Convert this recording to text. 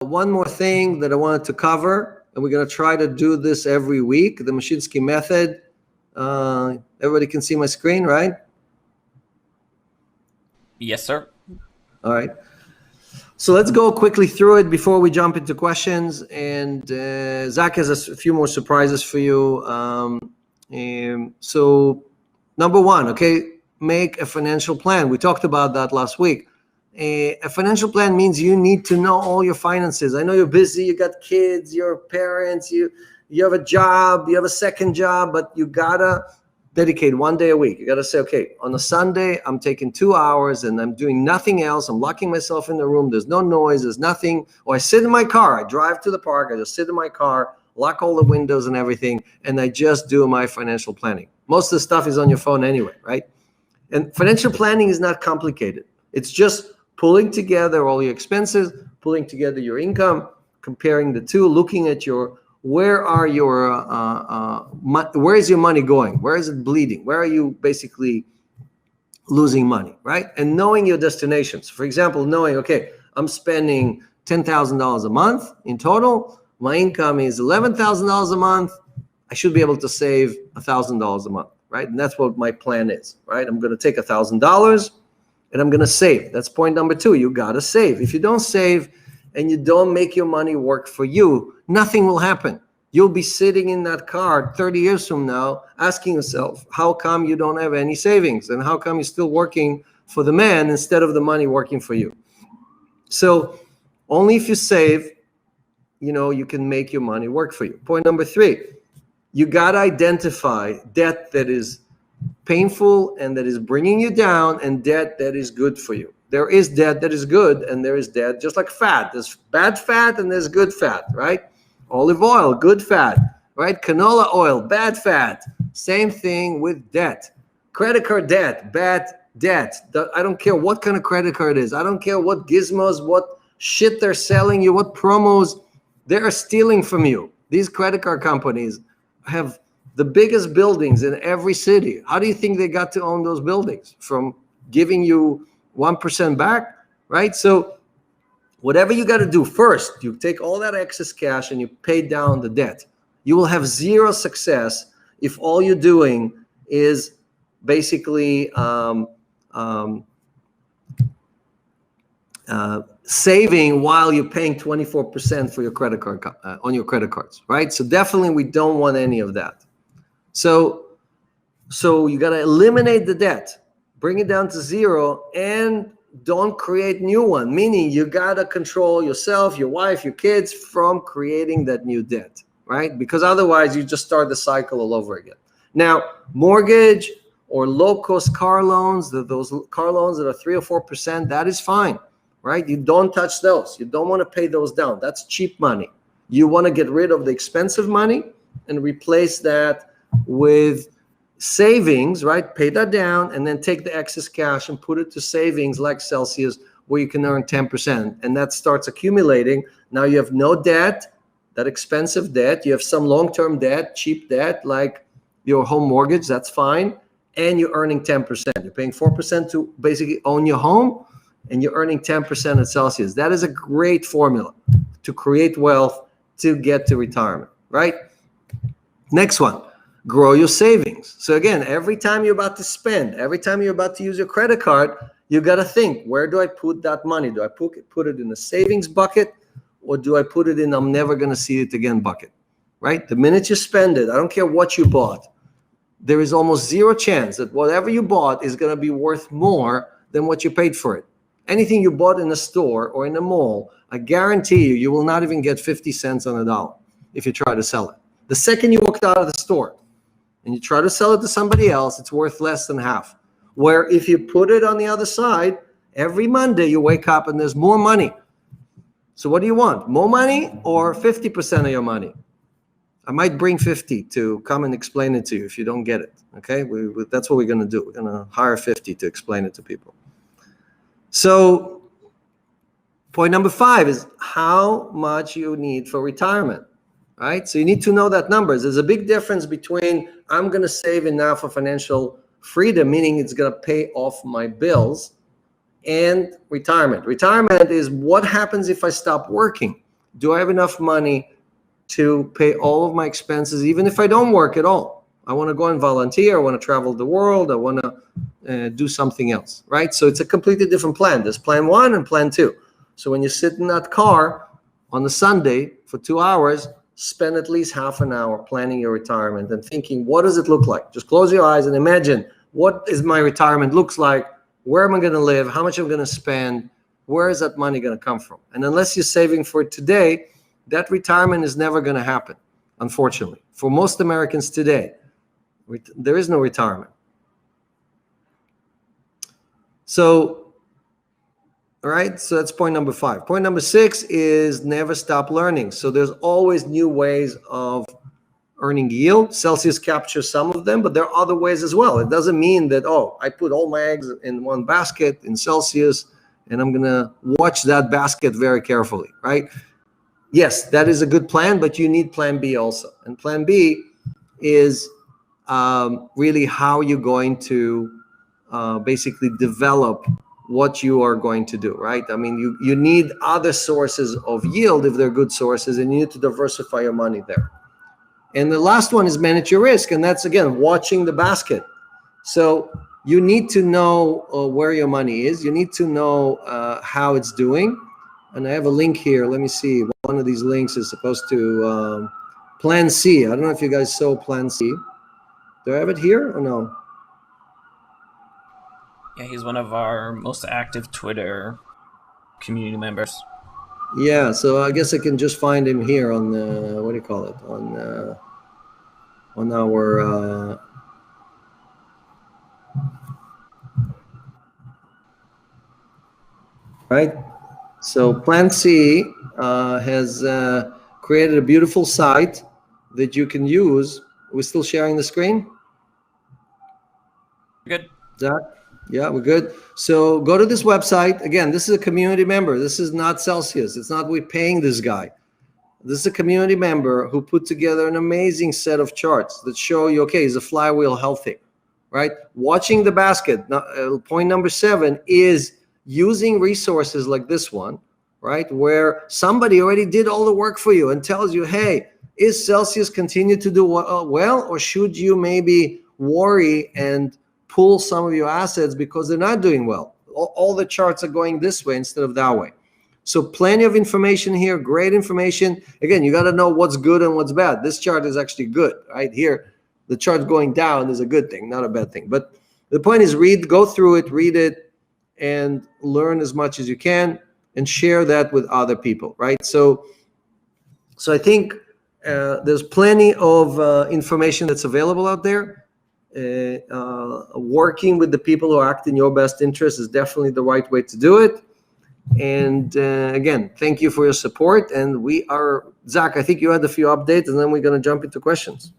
One more thing that I wanted to cover, and we're going to try to do this every week, the Mashinsky Method. Everybody can see my screen, right? Yes, sir. All right. So let's go quickly through it before we jump into questions. And Zach has a few more surprises for you. So number one, okay, make a financial plan. We talked about that last week. A financial plan means you need to know all your finances. I know you're busy, you got kids, you're parents, you have a job, you have a second job, but you gotta dedicate 1 day a week. You gotta say, okay, on a Sunday, I'm taking 2 hours and I'm doing nothing else. I'm locking myself in the room. There's no noise, there's nothing. Or I sit in my car, I drive to the park, I just sit in my car, lock all the windows and everything, and I just do my financial planning. Most of the stuff is on your phone anyway, right? And financial planning is not complicated. It's just pulling together all your expenses, pulling together your income, comparing the two, looking at where is your money going? Where is it bleeding? Where are you basically losing money, right? And knowing your destinations. For example, knowing, okay, I'm spending $10,000 a month in total. My income is $11,000 a month. I should be able to save $1,000 a month, right? And that's what my plan is, right? I'm going to take $1,000 and I'm going to save. That's point number two. You got to save. If you don't save and you don't make your money work for you, nothing will happen. You'll be sitting in that car 30 years from now asking yourself, how come you don't have any savings? And how come you're still working for the man instead of the money working for you? So only if you save, you can make your money work for you. Point number three, you got to identify debt that is painful and that is bringing you down and debt that is good for you. There is debt that is good and there is debt just like fat. There's bad fat and there's good fat, right? Olive oil, good fat, right? Canola oil, bad fat. Same thing with debt. Credit card debt, bad debt. I don't care what kind of credit card it is. I don't care what gizmos, what shit they're selling you, what promos they're stealing from you. These credit card companies have the biggest buildings in every city. How do you think they got to own those buildings? From giving you 1% back, right? So whatever you got to do first, you take all that excess cash and you pay down the debt. You will have zero success if all you're doing is basically saving while you're paying 24% for your credit card on your credit cards, right? So definitely we don't want any of that. So you got to eliminate the debt, bring it down to zero, and don't create new one, meaning you got to control yourself, your wife, your kids from creating that new debt, right? Because otherwise you just start the cycle all over again. Now, mortgage or low-cost car loans, those car loans that are 3 or 4%, that is fine, right? You don't touch those. You don't want to pay those down. That's cheap money. You want to get rid of the expensive money and replace that with savings, right? Pay that down and then take the excess cash and put it to savings like Celsius where you can earn 10%. And that starts accumulating. Now you have no debt, that expensive debt. You have some long-term debt, cheap debt, like your home mortgage, that's fine. And you're earning 10%. You're paying 4% to basically own your home and you're earning 10% at Celsius. That is a great formula to create wealth to get to retirement, right? Next one. Grow your savings. So again, every time you're about to spend, every time you're about to use your credit card, you got to think, where do I put that money? Do I put it in a savings bucket or do I put it in I'm never going to see it again bucket, right? The minute you spend it, I don't care what you bought, there is almost zero chance that whatever you bought is going to be worth more than what you paid for it. Anything you bought in a store or in a mall, I guarantee you will not even get 50 cents on a dollar if you try to sell it. The second you walked out of the store, and you try to sell it to somebody else, it's worth less than half. Where if you put it on the other side, every Monday you wake up and there's more money. So what do you want? More money or 50% of your money? I might bring 50 to come and explain it to you if you don't get it, okay? That's what we're going to do. We're going to hire 50 to explain it to people. So point number 5 is how much you need for retirement. Right? So you need to know that numbers. There's a big difference between I'm going to save enough for financial freedom, meaning it's going to pay off my bills, and retirement. Retirement is what happens if I stop working. Do I have enough money to pay all of my expenses, even if I don't work at all? I want to go and volunteer. I want to travel the world. I want to do something else, right? So it's a completely different plan. There's plan 1 and plan 2. So when you sit in that car on a Sunday for 2 hours, spend at least half an hour planning your retirement and thinking, what does it look like? Just close your eyes and imagine, what is my retirement looks like? Where am I going to live? How much am I going to spend? Where is that money going to come from? And unless you're saving for it today, that retirement is never going to happen, unfortunately. For most Americans today, there is no retirement. So, all right, so that's point number 5. Point number 6 is never stop learning. So there's always new ways of earning yield. Celsius captures some of them, but there are other ways as well. It doesn't mean that, oh, I put all my eggs in one basket in Celsius and I'm going to watch that basket very carefully, right? Yes, that is a good plan, but you need plan B also. And plan B is really how you're going to basically develop what you are going to do, right? I mean, you need other sources of yield if they're good sources, and you need to diversify your money there. And the last one is manage your risk, and that's, again, watching the basket. So you need to know where your money is. You need to know how it's doing. And I have a link here. Let me see. One of these links is supposed to Plan C. I don't know if you guys saw Plan C. Do I have it here or no? Yeah, he's one of our most active Twitter community members. Yeah, so I guess I can just find him here on what do you call it? On our right. So Plan C has created a beautiful site that you can use. We're still sharing the screen? Good. Zach? Yeah, we're good. So go to this website. Again, this is a community member. This is not Celsius. It's not we paying this guy. This is a community member who put together an amazing set of charts that show you, okay, is the flywheel healthy, right? Watching the basket. Point number 7 is using resources like this one, right? Where somebody already did all the work for you and tells you, hey, is Celsius continue to do well, or should you maybe worry and pull some of your assets because they're not doing well? All the charts are going this way instead of that way. So plenty of information here, great information. Again, you got to know what's good and what's bad. This chart is actually good, right? Here, the chart going down is a good thing, not a bad thing. But the point is go through it, read it, and learn as much as you can and share that with other people, right? So I think there's plenty of information that's available out there. Working with the people who act in your best interest is definitely the right way to do it. And again, thank you for your support. And we are, Zach, I think you had a few updates, and then we're going to jump into questions.